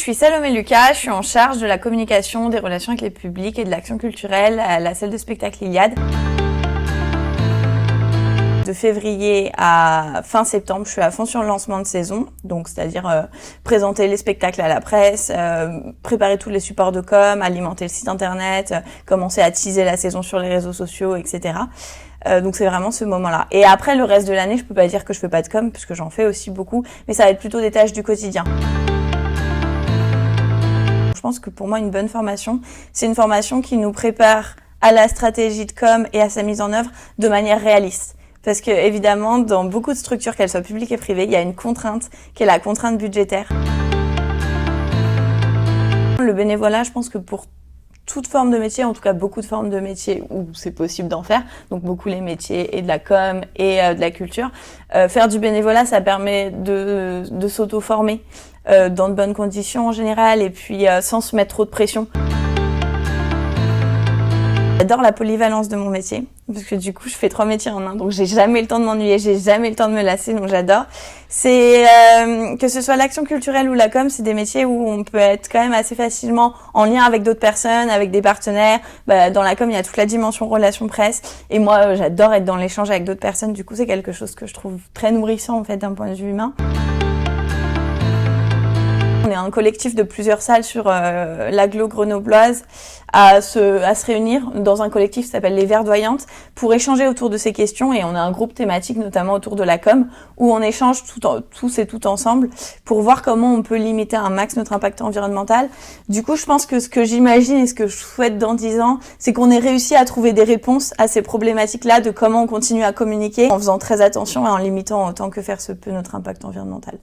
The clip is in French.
suis Salomé Lucas, je suis en charge de la communication, des relations avec les publics et de l'action culturelle à la salle de spectacle Iliade. De février à fin septembre, je suis à fond sur le lancement de saison, donc c'est-à-dire présenter les spectacles à la presse, préparer tous les supports de com, alimenter le site internet, commencer à teaser la saison sur les réseaux sociaux, etc. Donc c'est vraiment ce moment-là. Et après, le reste de l'année, je peux pas dire que je fais pas de com, puisque j'en fais aussi beaucoup, mais ça va être plutôt des tâches du quotidien. Je pense que pour moi, une bonne formation, c'est une formation qui nous prépare à la stratégie de com et à sa mise en œuvre de manière réaliste. Parce que, évidemment, dans beaucoup de structures, qu'elles soient publiques et privées, il y a une contrainte qui est la contrainte budgétaire. Le bénévolat, je pense que pour toute forme de métier, en tout cas beaucoup de formes de métiers où c'est possible d'en faire, donc beaucoup les métiers et de la com et de la culture, faire du bénévolat, ça permet de s'auto-former dans de bonnes conditions en général et puis sans se mettre trop de pression. J'adore la polyvalence de mon métier, parce que du coup, je fais 3 métiers en un, donc j'ai jamais le temps de m'ennuyer, j'ai jamais le temps de me lasser, donc j'adore. C'est que ce soit l'action culturelle ou la com, c'est des métiers où on peut être quand même assez facilement en lien avec d'autres personnes, avec des partenaires. Dans la com, il y a toute la dimension relation presse, et moi, j'adore être dans l'échange avec d'autres personnes. Du coup, c'est quelque chose que je trouve très nourrissant en fait d'un point de vue humain. On est un collectif de plusieurs salles sur l'agglo grenobloise à se réunir dans un collectif qui s'appelle les Verdoyantes pour échanger autour de ces questions, et on a un groupe thématique notamment autour de la com où on échange tous et toutes ensemble pour voir comment on peut limiter un max notre impact environnemental. Du coup, je pense que ce que j'imagine et ce que je souhaite dans 10 ans, c'est qu'on ait réussi à trouver des réponses à ces problématiques-là de comment on continue à communiquer en faisant très attention et en limitant autant que faire se peut notre impact environnemental.